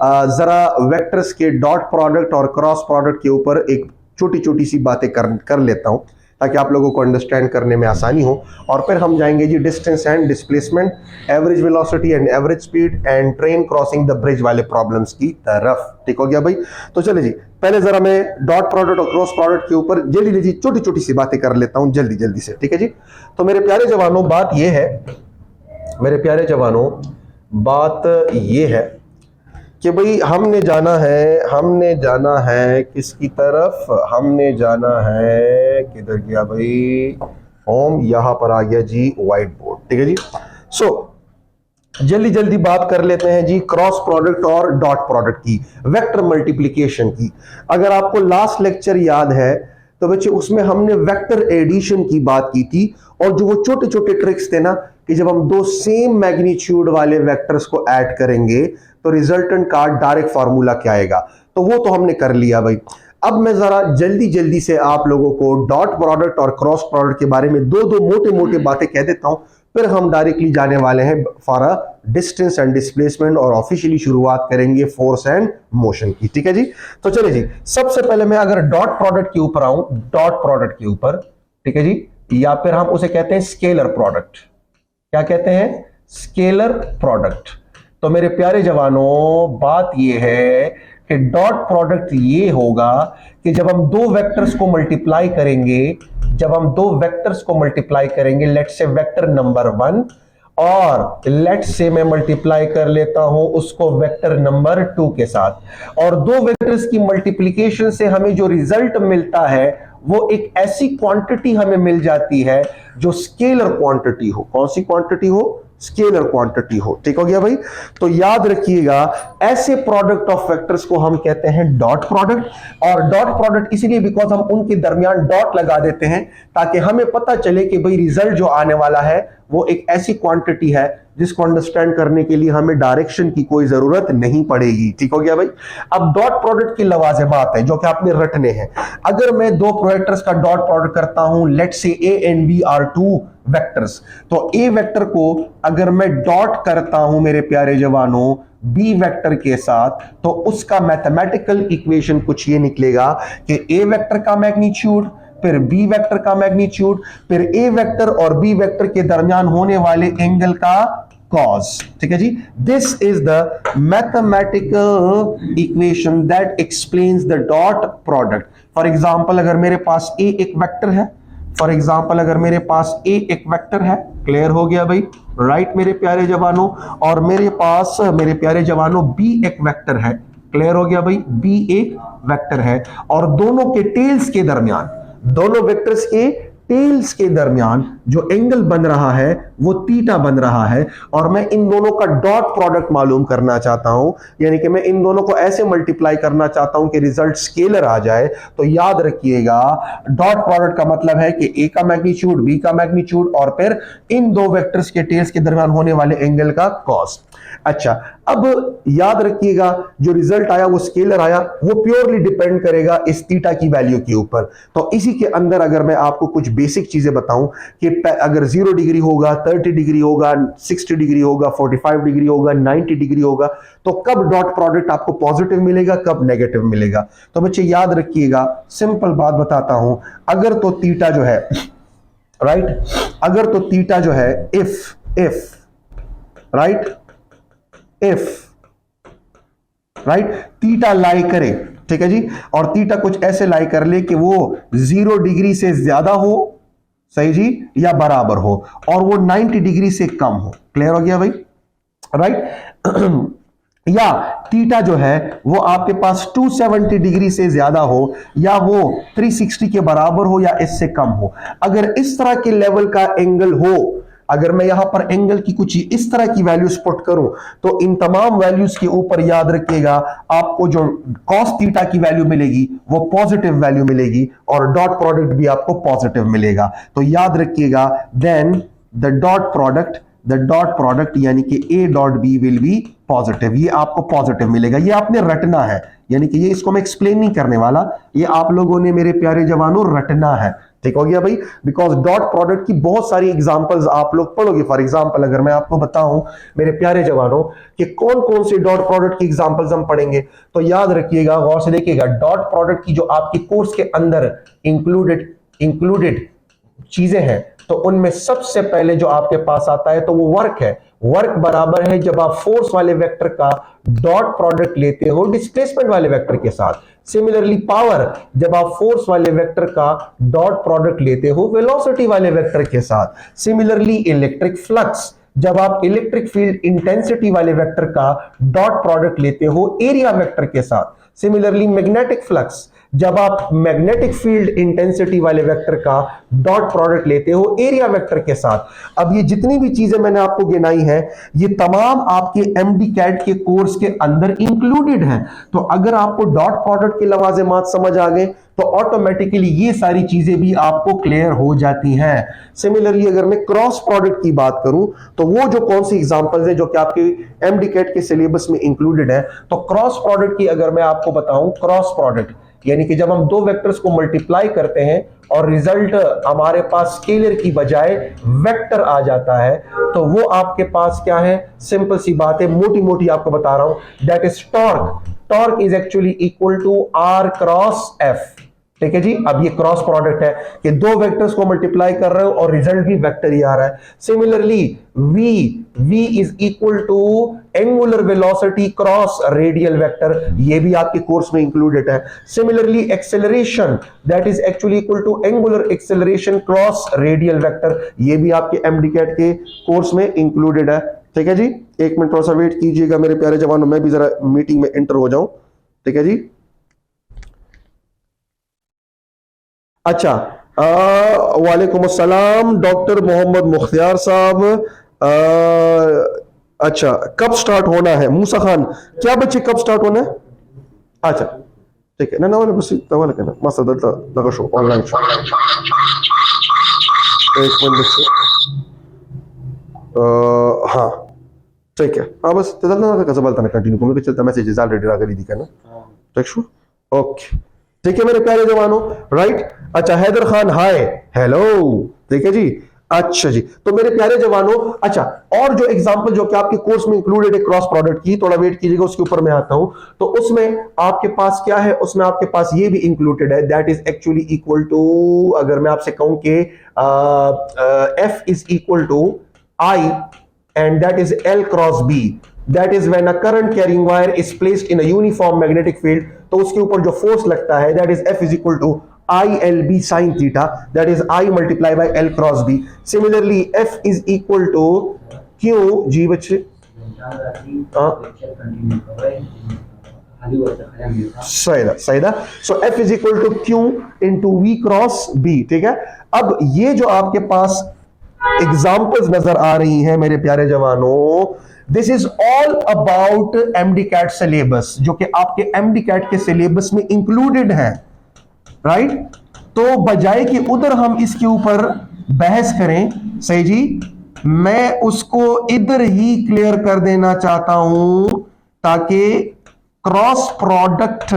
जरा वेक्टर्स के dot product और क्रॉस प्रोडक्ट के ऊपर एक छोटी छोटी सी बातें कर लेता हूं ताकि आप लोगों को अंडरस्टैंड करने में आसानी हो। और फिर हम जाएंगे जी distance and displacement, average velocity and average speed and train crossing the bridge वाले प्रॉब्लम्स की तरफ। ठीक हो गया भाई? तो चले जी, पहले जरा मैं डॉट प्रोडक्ट और क्रॉस प्रोडक्ट के ऊपर जल्दी जल्दी छोटी छोटी सी बातें कर लेता हूं जल्दी जल्दी से। ठीक है जी? तो मेरे प्यारे जवानों, बात यह है, मेरे प्यारे जवानों, बात यह है कि भाई हमने जाना है किसकी तरफ? हमने जाना है, किधर गया भाई होम, यहां पर आ गया जी व्हाइट बोर्ड। ठीक है जी? सो जल्दी जल्दी बात कर लेते हैं जी क्रॉस प्रोडक्ट और डॉट प्रोडक्ट की, वेक्टर मल्टीप्लिकेशन की। अगर आपको लास्ट लेक्चर याद है तो बच्चे उसमें हमने वेक्टर एडिशन की बात की थी, और जो वो छोटे छोटे ट्रिक्स थे ना कि जब हम दो सेम मैग्नीट्यूड वाले वेक्टर्स को ऐड करेंगे तो रिजल्टेंट का डायरेक्ट फार्मूला क्या आएगा, तो वो तो हमने कर लिया भाई। अब मैं जरा जल्दी जल्दी से आप लोगों को डॉट प्रोडक्ट और क्रॉस प्रोडक्ट के बारे में दो मोटे मोटे बातें कह देता हूं, फिर हम डायरेक्टली जाने वाले हैं for a distance and displacement और ऑफिशियली शुरुआत करेंगे फोर्स एंड मोशन की। ठीक है जी? तो चले जी, सबसे पहले मैं अगर डॉट प्रोडक्ट के ऊपर आऊं, डॉट प्रोडक्ट के ऊपर, ठीक है जी, या फिर हम उसे कहते हैं स्केलर प्रोडक्ट। क्या कहते हैं? Scalar product. तो मेरे प्यारे जवानों, बात यह है कि डॉट प्रोडक्ट ये होगा कि जब हम दो वेक्टर्स को मल्टीप्लाई करेंगे, लेट्स से वेक्टर नंबर 1 और लेट्स से मैं मल्टीप्लाई कर लेता हूं उसको वेक्टर नंबर 2 के साथ, और दो वेक्टर्स की मल्टीप्लिकेशन से हमें जो रिजल्ट मिलता है वो एक ऐसी क्वांटिटी हमें मिल जाती है जो स्केलर क्वांटिटी हो। कौन सी क्वांटिटी हो? स्केलर क्वांटिटी हो। ठीक हो गया भाई? तो याद रखिएगा, ऐसे प्रोडक्ट ऑफ वेक्टर्स को हम कहते हैं डॉट प्रोडक्ट, और डॉट प्रोडक्ट इसलिए बिकॉज हम उनके दरमियान डॉट लगा देते हैं ताकि हमें पता चले कि भाई रिजल्ट जो आने वाला है वो एक ऐसी क्वांटिटी है जिसको अंडरस्टैंड करने के लिए हमें डायरेक्शन की कोई जरूरत नहीं पड़ेगी। ठीक हो गया भाई? अब डॉट प्रोडक्ट की लवाज़िमात है जो कि आपने रटने हैं। अगर मैं दो प्रोडक्टर्स का डॉट प्रोडक्ट करता हूं, let's say A and B are two vectors, तो ए वेक्टर को अगर मैं डॉट करता हूं मेरे प्यारे जवानों बी वेक्टर के साथ, तो उसका मैथमेटिकल इक्वेशन कुछ ये निकलेगा कि ए वेक्टर का मैग्नीट्यूड, फिर बी वेक्टर का मैग्नीट्यूड, फिर ए वेक्टर और बी वेक्टर के दरमियान होने वाले एंगल का cos। ठीक है जी? This is the mathematical equation that explains the dot product. For example अगर मेरे पास ए एक वेक्टर है, क्लियर हो गया भाई? राइट मेरे प्यारे जवानों? और मेरे पास मेरे प्यारे जवानों बी एक वेक्टर है, क्लियर हो गया भाई? बी एक वेक्टर है, और दोनों के टेल्स के दरमियान, दोनों वेक्टर्स के टेल्स के दरमियान जो एंगल बन रहा है वो थीटा बन रहा है, और मैं इन दोनों का डॉट प्रोडक्ट मालूम करना चाहता हूं, यानी कि मैं इन दोनों को ऐसे मल्टीप्लाई करना चाहता हूं कि रिजल्ट स्केलर आ जाए। तो याद रखिएगा, डॉट प्रोडक्ट का मतलब है कि ए का मैग्नीट्यूड, बी का मैग्नीट्यूड, और फिर इन दो वेक्टर्स के टेल्स के दरमियान होने वाले एंगल का कॉस। अच्छा, अब याद रखिएगा जो रिजल्ट आया वो स्केलर आया, वो प्योरली डिपेंड करेगा इस थीटा की वैल्यू के ऊपर। तो इसी के अंदर अगर मैं आपको कुछ बेसिक चीजें बताऊं कि अगर 0 डिग्री होगा, 30 डिग्री होगा, 60 डिग्री होगा, 45 डिग्री होगा, 90 डिग्री होगा, तो कब डॉट प्रोडक्ट आपको पॉजिटिव मिलेगा, कब नेगेटिव मिलेगा। तो बच्चे याद रखिएगा, सिंपल बात बताता हूं, अगर तो थीटा जो है, राइट, अगर तो थीटा जो है इफ थीटा लाई करे, ठीक है जी, और थीटा कुछ ऐसे लाई कर ले कि वो 0 डिग्री से ज्यादा हो, सही जी, या बराबर हो, और वो 90 डिग्री से कम हो। क्लियर हो गया भाई? राइट? या थीटा जो है वो आपके पास 270 डिग्री से ज्यादा हो, या वो 360 के बराबर हो, या इससे कम हो। अगर इस तरह के लेवल का एंगल हो, अगर मैं यहां पर एंगल की कुछ इस तरह की वैल्यूज पुट करूं, तो इन तमाम वैल्यूज के ऊपर याद रखिएगा आपको जो cos थीटा की वैल्यू मिलेगी वो पॉजिटिव वैल्यू मिलेगी, और डॉट प्रोडक्ट भी आपको पॉजिटिव मिलेगा। तो याद रखिएगा, देन द डॉट प्रोडक्ट यानी कि a dot b will be positive, ये आपको पॉजिटिव मिलेगा। ये आपने रटना है, यानी कि ये इसको मैं एक्सप्लेन नहीं करने वाला, ये आप लोगों ने मेरे प्यारे जवानों रटना है। ठीक हो गया भाई, बिकॉज डॉट प्रोडक्ट की बहुत सारी एग्जांपल्स आप लोग पढ़ोगे। फॉर एग्जांपल अगर मैं आपको बताऊं मेरे प्यारे जवानों कि कौन कौन से डॉट प्रोडक्ट की एग्जांपल्स हम पढ़ेंगे, तो याद रखिएगा, गौर से देखिएगा, डॉट प्रोडक्ट की जो आपकी कोर्स के अंदर इंक्लूडेड चीजें हैं, तो उनमें सबसे पहले जो आपके पास आता है तो वो वर्क है। वर्क बराबर है जब आप फोर्स वाले वेक्टर का डॉट प्रोडक्ट लेते हो डिस्प्लेसमेंट वाले वेक्टर के साथ। सिमिलरली पावर जब आप फोर्स वाले वेक्टर का डॉट प्रोडक्ट लेते हो वेलोसिटी वाले वेक्टर के साथ। सिमिलरली इलेक्ट्रिक फ्लक्स जब आप इलेक्ट्रिक फील्ड इंटेंसिटी वाले वेक्टर का डॉट प्रोडक्ट लेते हो एरिया वेक्टर के साथ। सिमिलरली मैग्नेटिक फ्लक्स जब आप मैग्नेटिक फील्ड इंटेंसिटी वाले वेक्टर का डॉट प्रोडक्ट लेते हो एरिया वेक्टर के साथ। अब ये जितनी भी चीजें मैंने आपको गिनाई है ये तमाम आपके एमडी कैट के कोर्स के अंदर इंक्लूडेड है। तो अगर आपको डॉट प्रोडक्ट के लवाज़िमात समझ आ गए तो ऑटोमेटिकली ये सारी चीजें भी आपको क्लियर हो जाती हैं। सिमिलरली अगर मैं क्रॉस प्रोडक्ट की बात करूं तो वो जो कौन सी एग्जांपल्स है जो कि आपके एमडी कैट के सिलेबस में इंक्लूडेड है, तो क्रॉस प्रोडक्ट की अगर मैं आपको बताऊं, क्रॉस प्रोडक्ट यानी कि जब हम दो वेक्टर्स को मल्टीप्लाई करते हैं और रिजल्ट हमारे पास स्केलर की बजाय वेक्टर आ जाता है, तो वो आपके पास क्या है, सिंपल सी बात है, मोटी मोटी आपको बता रहा हूं, that is torque. Torque is actually equal to R cross F. ठीक है जी। अब ये क्रॉस प्रोडक्ट है कि दो वेक्टर्स को मल्टीप्लाई कर रहे हो और रिजल्ट भी वेक्टर ही आ रहा है। Similarly v is equal to angular velocity cross radial vector, ये भी आपके कोर्स में इंक्लूडेड है। Similarly acceleration that is actually equal to angular acceleration cross radial vector, ये भी आपके एमडीकैट के कोर्स में इंक्लूडेड है। ठीक है जी। एक मिनट थोड़ा सा वेट कीजिएगा मेरे प्यारे जवानों, मैं भी जरा मीटिंग में एंटर हो जाऊं। ठीक है जी। अच्छा, वालेकुम अस्सलाम डॉक्टर मोहम्मद मुख्तियार साहब। अच्छा, कब स्टार्ट होना है? मूसा खान, क्या बच्चे कब स्टार्ट होना है? अच्छा ठीक है ना, वाला बस वाला कहना मस्त लगा शो ऑनलाइन शो। एक मिनट बच्चे, हाँ ठीक है, हाँ बस तदलना का जबलता ना कंटिन्यू को, मेरे चलता मैसेजेस ऑलरेडी आ गई दिखा ना, ठीक शो, ओके ठीक है मेरे प्यारे जवानों, राइट। अच्छा हैदर खान हाय, हेलो, ठीक है जी। अच्छा जी, तो मेरे प्यारे जवानों, अच्छा और जो एग्जांपल जो कि आपके कोर्स में इंक्लूडेड है क्रॉस प्रोडक्ट की, थोड़ा वेट कीजिएगा, उसके ऊपर मैं आता हूं। तो उसमें आपके पास क्या है, उसमें आपके पास ये भी इंक्लूडेड है, that is actually equal to, अगर मैं आपसे कहूं कि F is equal to I and that is L cross B, that is when a current carrying wire is placed in a uniform magnetic field, तो उसके ऊपर जो फोर्स लगता है that is F is equal to ILB sin theta, that is I multiply by L cross B. Similarly F is equal to Q, जी बच्चे सही, so F is equal to Q into V cross B। ठीक है, अब ये जो आपके पास examples नजर आ रही हैं मेरे प्यारे जवानों, this is all about MDCAT syllabus, जो कि आपके एमडीकैट के सिलेबस में इंक्लूडेड है, राइट। तो बजाय कि उधर हम इसके ऊपर बहस करें, सही जी, मैं उसको इधर ही क्लियर कर देना चाहता हूं ताकि क्रॉस प्रोडक्ट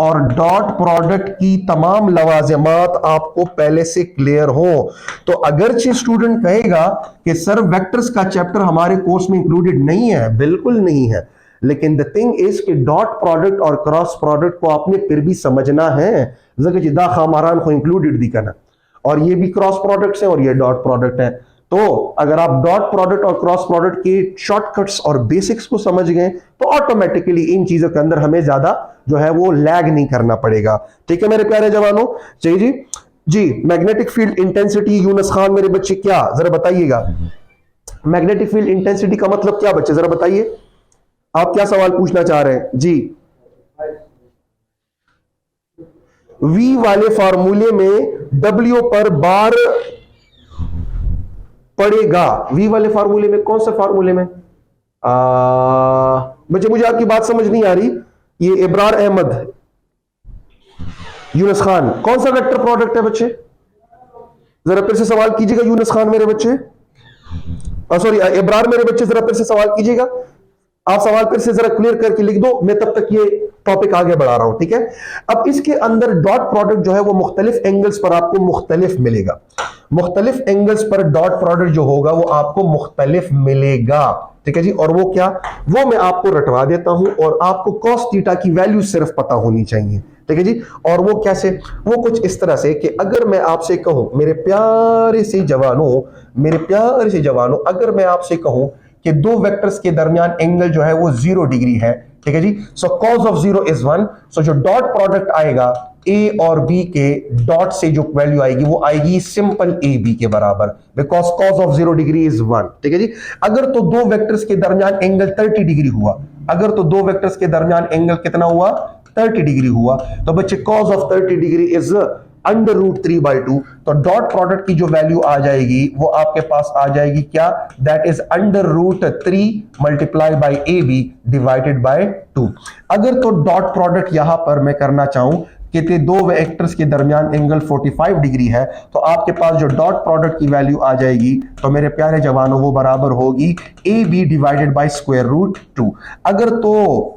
और डॉट प्रोडक्ट की तमाम लवाज़िमात आपको पहले से क्लियर हो। तो अगरचे स्टूडेंट कहेगा कि सर वेक्टर्स का चैप्टर हमारे कोर्स में इंक्लूडेड नहीं है, बिल्कुल नहीं है, लेकिन द थिंग इज कि डॉट प्रोडक्ट और क्रॉस प्रोडक्ट को आपने फिर भी समझना है, जगह जिदा खामारान को इंक्लूडेड दिखाना, और ये भी क्रॉस प्रोडक्ट्स है और ये डॉट प्रोडक्ट है। तो अगर आप डॉट प्रोडक्ट और क्रॉस प्रोडक्ट के शॉर्टकट्स और बेसिक्स को समझ गए तो ऑटोमेटिकली इन चीजों के अंदर हमें ज्यादा जो है वो लैग नहीं करना पड़ेगा। ठीक है मेरे प्यारे जवानों, जी जी जी। Magnetic field intensity, Yunus Khan मेरे बच्चे क्या जरा बताइएगा, मैग्नेटिक फील्ड इंटेंसिटी का मतलब क्या बच्चे जरा बताइए, आप क्या सवाल पूछना चाह रहे हैं जी। वी वाले फार्मूले में W पर बार पड़ेगा, वी वाले फार्मूले में, कौन से फार्मूले में बच्चे, मुझे आपकी बात समझ नहीं आ रही। ये इब्रार अहमद, यूनुस खान, कौन सा वेक्टर प्रोडक्ट है बच्चे, जरा फिर से सवाल कीजिएगा यूनुस खान मेरे बच्चे, सॉरी इब्रार मेरे बच्चे, जरा फिर से सवाल कीजिएगा। आप सवाल फिर से जरा क्लियर करके लिख दो, मैं तब तक ये टॉपिक आगे बढ़ा रहा हूं, ठीक है। अब इसके अंदर डॉट प्रोडक्ट जो है वो मुख्तलिफ एंगल्स पर आपको मुख्तलिफ मिलेगा, मुख्तलिफ एंगल्स पर डॉट प्रोडक्ट जो होगा वो आपको मुख्तलिफ मिलेगा, ठीक है जी। और वो क्या, वो मैं आपको रटवा देता हूं, और आपको कॉस थीटा की वैल्यू सिर्फ पता होनी चाहिए, ठीक है जी। और वो कैसे, वो कुछ इस तरह से कि अगर मैं आपसे कहूं मेरे प्यारे से जवानों, मेरे प्यारे से जवानों, अगर मैं आपसे कहूं कि दो वेक्टर्स के दरमियान एंगल जो है वो 0 डिग्री है, ठीक है जी। सो कॉस ऑफ 0 इज 1, सो जो डॉट प्रोडक्ट आएगा ए और बी के डॉट से जो वैल्यू आएगी वो आएगी सिंपल ए बी के बराबर, because cos of 0 degree is 1, ठीक है जी। अगर तो दो वेक्टर्स के दरमियान एंगल 30 डिग्री हुआ, अगर तो दो वेक्टर्स के दरमियान एंगल कितना हुआ, 30 डिग्री हुआ, तो बच्चे कॉस ऑफ 30 डिग्री इज √3/2, तो डॉट प्रोडक्ट की जो वैल्यू आ जाएगी वो आपके पास आ जाएगी क्या, that is √3 multiply by AB divided by 2। अगर तो डॉट प्रोडक्ट यहां पर मैं करना चाहूं कि दो वेक्टर्स के दरमियान एंगल 45 डिग्री है, तो आपके पास जो डॉट प्रोडक्ट की वैल्यू आ जाएगी तो मेरे प्यारे जवानों वो बराबर होगी AB डिवाइडेड बाय √2। अगर तो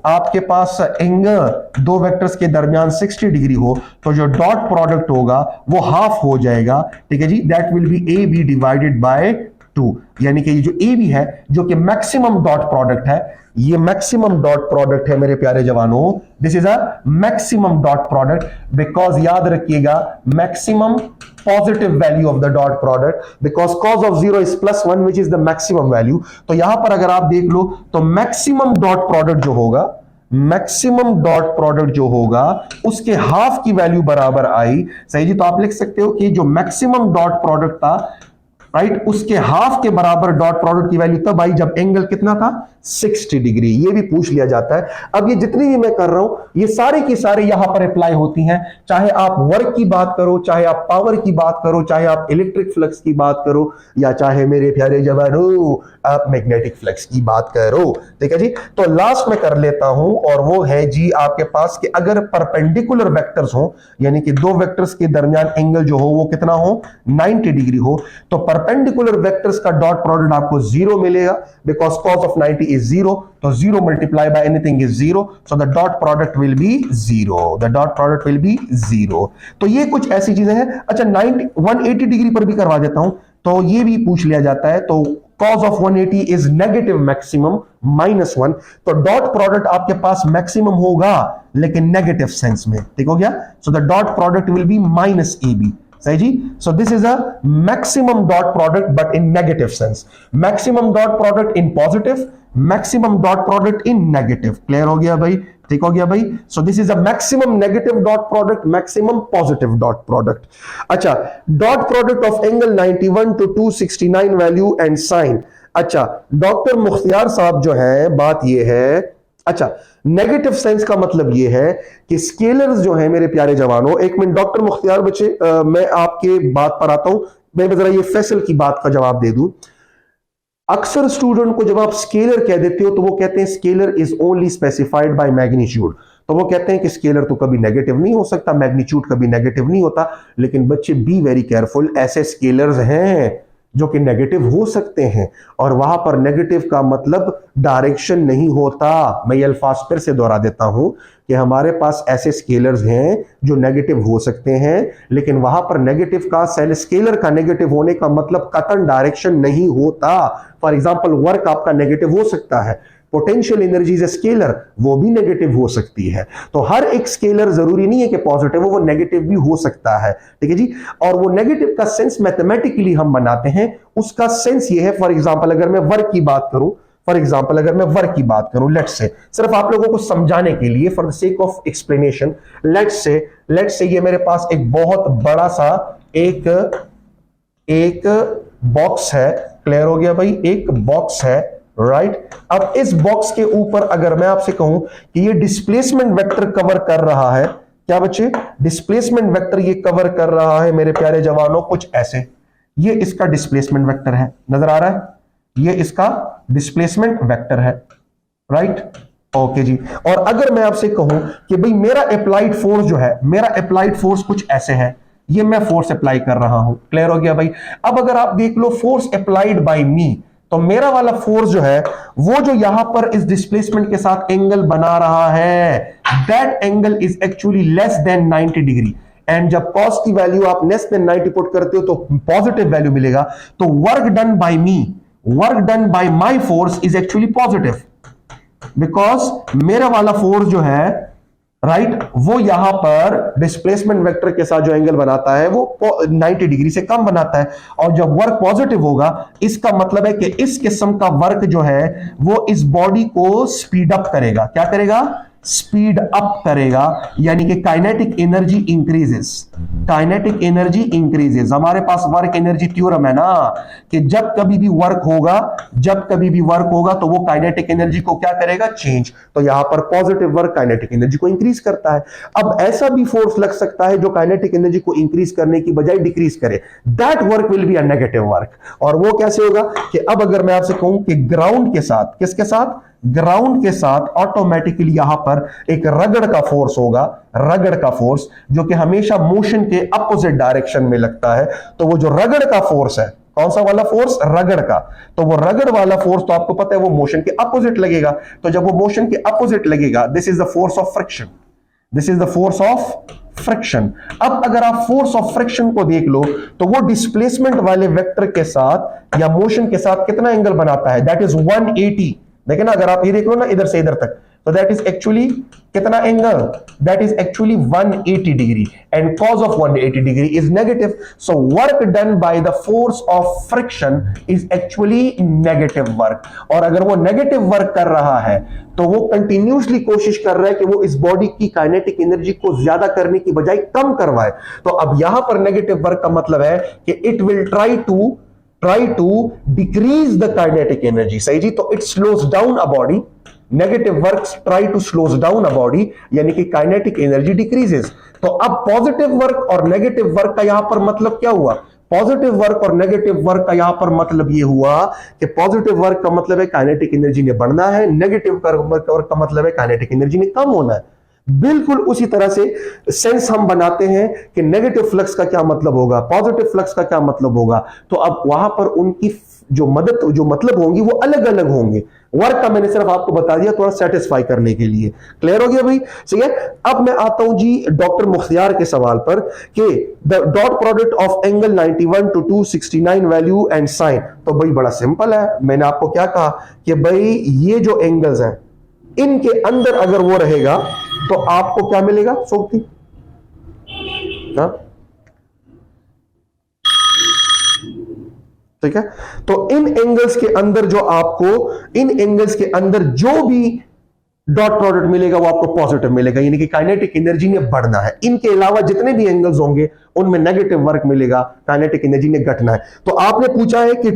आपके पास एंगल दो वेक्टर्स के दरमियान 60 डिग्री हो तो जो डॉट प्रोडक्ट होगा वो हाफ हो जाएगा, ठीक है जी, that will be AB divided by 2। यानी कि ये जो AB है जो कि मैक्सिमम डॉट प्रोडक्ट है, ये मैक्सिमम डॉट प्रोडक्ट है मेरे प्यारे जवानों, this is a maximum dot product, because याद रखिएगा maximum positive value of the dot product, because cos of 0 is +1 which is the maximum value. तो यहां पर अगर आप देख लो तो मैक्सिमम डॉट प्रोडक्ट जो होगा, मैक्सिमम डॉट प्रोडक्ट जो होगा उसके हाफ की वैल्यू बराबर आई, सही जी। तो आप लिख सकते हो कि जो मैक्सिमम डॉट प्रोडक्ट था, राइट, उसके हाफ के बराबर डॉट प्रोडक्ट की वैल्यू तब आई जब एंगल कितना था, 60 डिग्री। ये भी पूछ लिया जाता है। अब ये जितनी भी मैं कर रहा हूं ये सारे की सारे यहां पर अप्लाई होती हैं, चाहे आप वर्क की बात करो, चाहे आप पावर की बात करो, चाहे आप इलेक्ट्रिक फ्लक्स की बात करो, या चाहे मेरे प्यारे जवानों आप मैग्नेटिक फ्लक्स की बात करो, ठीक है जी। तो लास्ट में कर लेता हूं, और वो है जी आपके पास कि अगर परपेंडिकुलर वेक्टर्स हो, यानी कि दो वेक्टर्स के दरमियान एंगल जो हो वो कितना हो, 90 डिग्री हो, तो परपेंडिकुलर वेक्टर्स का डॉट प्रोडक्ट आपको 0 मिलेगा, बिकॉज cos of 90 is 0, तो 0 multiplied by anything is 0, so the dot product will be 0, the dot product will be 0। तो ये कुछ ऐसी चीजें हैं। अच्छा 180 डिग्री पर भी करवा देता हूं, तो ये भी पूछ लिया जाता है। तो cos of 180 is negative maximum -1, तो डॉट प्रोडक्ट आपके पास मैक्सिमम होगा लेकिन नेगेटिव सेंस में, ठीक हो गया। So the dot product will be -AB, सही जी। So this is a maximum dot product but in negative sense, maximum dot product in positive, maximum dot product in negative. Clear हो गया भाई, ठीक हो गया भाई। So this is a maximum negative dot product, maximum positive dot product. अच्छा, dot product of angle 91 to 269 value and sign. अच्छा doctor Mukhtiar sahab जो है, बात ये है, अच्छा नेगेटिव सेंस का मतलब यह है कि स्केलर्स जो है मेरे प्यारे जवानों, एक मिनट डॉक्टर मुख्तियार बच्चे मैं आपके बात पर आता हूं, मैं जरा ये फैसल की बात का जवाब दे दूं। अक्सर स्टूडेंट को जब आप स्केलर कह देते हो तो वो कहते हैं scalar is only specified by magnitude, तो वो कहते हैं कि स्केलर तो कभी नेगेटिव नहीं हो सकता, मैग्नीट्यूड कभी नेगेटिव नहीं होता। लेकिन बच्चे बी वेरी केयरफुल, ऐसे स्केलर्स हैं जो कि नेगेटिव हो सकते हैं, और वहां पर नेगेटिव का मतलब डायरेक्शन नहीं होता। मैं ये अल्फाज फिर से दोहरा देता हूं कि हमारे पास ऐसे स्केलर्स हैं जो नेगेटिव हो सकते हैं, लेकिन वहां पर नेगेटिव का सेल स्केलर का नेगेटिव होने का मतलब कतन डायरेक्शन नहीं होता। फॉर एग्जांपल वर्क आपका नेगेटिव हो सकता है, पोटेंशियल एनर्जी इज स्केलर, वो भी नेगेटिव हो सकती है। तो हर एक स्केलर जरूरी नहीं है कि पॉजिटिव हो, वो नेगेटिव भी हो सकता है, ठीक है जी। और वो नेगेटिव का सेंस मैथमेटिकली हम बनाते हैं, उसका सेंस ये है, फॉर एग्जांपल अगर मैं वर्क की बात करूं, फॉर एग्जांपल अगर मैं वर्क की बात करूं, लेट्स से सिर्फ आप लोगों को समझाने के लिए, for the sake of explanation, let's say ये मेरे पास एक बहुत बड़ा सा एक बॉक्स है। क्लियर हो गया भाई, एक बॉक्स है, राइट। अब इस बॉक्स के ऊपर अगर मैं आपसे कहूं कि ये डिस्प्लेसमेंट वेक्टर कवर कर रहा है, क्या बच्चे, डिस्प्लेसमेंट वेक्टर ये कवर कर रहा है मेरे प्यारे जवानों, कुछ ऐसे, ये इसका डिस्प्लेसमेंट वेक्टर है, नजर आ रहा है, ये इसका डिस्प्लेसमेंट वेक्टर है, राइट, ओके जी। और अगर मैं आपसे कहूं कि भाई मेरा अप्लाइड फोर्स जो है, मेरा अप्लाइड फोर्स कुछ ऐसे है, ये मैं फोर्स अप्लाई कर रहा हूं। क्लियर हो गया भाई। अब अगर आप देख लो फोर्स अप्लाइड बाय मी, तो मेरा वाला फोर्स जो है वो जो यहां पर इस डिस्प्लेसमेंट के साथ एंगल बना रहा है, that angle is actually less than 90 degree. And जब कॉस की वैल्यू आप लेस देन 90 पुट करते हो तो पॉजिटिव वैल्यू मिलेगा। तो work done by me, work done by my force is actually positive, because मेरा वाला फोर्स जो है राइट वो यहां पर डिस्प्लेसमेंट वेक्टर के साथ जो एंगल बनाता है वो 90 डिग्री से कम बनाता है। और जब वर्क पॉजिटिव होगा इसका मतलब है कि इस किस्म का वर्क जो है वो इस बॉडी को स्पीड अप करेगा। क्या करेगा? स्पीड अप करेगा, यानी कि kinetic energy increases, kinetic energy increases. हमारे पास वर्क एनर्जी थ्योरम है ना कि जब कभी भी वर्क होगा, जब कभी भी वर्क होगा तो वो काइनेटिक एनर्जी को क्या करेगा? चेंज। तो यहां पर पॉजिटिव वर्क काइनेटिक एनर्जी को इंक्रीज करता है। अब ऐसा भी फोर्स लग सकता है जो काइनेटिक एनर्जी को इंक्रीज करने की बजाय डिक्रीज करे, that work will be a negative work. और वो कैसे होगा कि अब अगर मैं आपसे कहूं कि ग्राउंड के साथ, किसके साथ? ग्राउंड के साथ ऑटोमेटिकली यहां पर एक रगड़ का फोर्स होगा, रगड़ का फोर्स जो कि हमेशा मोशन के अपोजिट डायरेक्शन में लगता है। तो वो जो रगड़ का फोर्स है, कौन सा वाला फोर्स? रगड़ का। तो वो रगड़ वाला फोर्स तो आपको पता है वो मोशन के अपोजिट लगेगा। तो जब वो मोशन के अपोजिट लगेगा, this is the force of friction, this is the force of friction. अब अगर आप फोर्स ऑफ फ्रिक्शन को देख लो तो वो डिस्प्लेसमेंट वाले वेक्टर के साथ या मोशन के साथ कितना एंगल बनाता है? That is 180। देखें ना, अगर आप ये देख लो ना इधर से इधर तक, तो दैट इज एक्चुअली कितना angle? That is actually 180 degree, and cos of 180 degree is negative. So work done by the force of friction is actually negative work. और अगर वो नेगेटिव वर्क कर रहा है तो वो कंटिन्यूसली कोशिश कर रहा है कि वो इस बॉडी की काइनेटिक एनर्जी को ज्यादा करने की बजाय कम करवाए। तो अब यहां पर नेगेटिव वर्क का मतलब है कि it will try to decrease the kinetic energy। सही जी? तो it slows down a body, negative works try to slows down a body, यानी कि kinetic energy decreases। तो अब पॉजिटिव वर्क और नेगेटिव वर्क का यहां पर मतलब क्या हुआ? पॉजिटिव वर्क और नेगेटिव वर्क का यहां पर मतलब ये हुआ कि पॉजिटिव वर्क का मतलब है काइनेटिक एनर्जी ने बढ़ना है, नेगेटिव वर्क का मतलब है काइनेटिक एनर्जी ने कम होना है। बिल्कुल उसी तरह से सेंस हम बनाते हैं कि नेगेटिव फ्लक्स का क्या मतलब होगा, पॉजिटिव फ्लक्स का क्या मतलब होगा। तो अब वहां पर उनकी जो मतलब होंगी वो अलग अलग होंगे। वर्क का मैंने सिर्फ आपको बता दिया थोड़ा सेटिस्फाई करने के लिए। क्लियर हो गया भाई? सही है। अब मैं आता हूं जी डॉक्टर मुख्तियार के सवाल पर कि the dot product of angle 91 to 269 value and sine. तो भाई बड़ा सिंपल है, मैंने आपको क्या कहा कि भाई ये जो एंगल्स हैं इनके अंदर अगर वो रहेगा तो आपको क्या मिलेगा? सोचती ठीक है। तो इन एंगल्स के अंदर जो भी डॉट प्रोडक्ट मिलेगा वो आपको पॉजिटिव मिलेगा, यानी कि काइनेटिक एनर्जी ने बढ़ना है। इनके अलावा जितने भी एंगल्स होंगे उनमें नेगेटिव वर्क मिलेगा, काइनेटिक एनर्जी ने घटना है। तो आपने पूछा है कि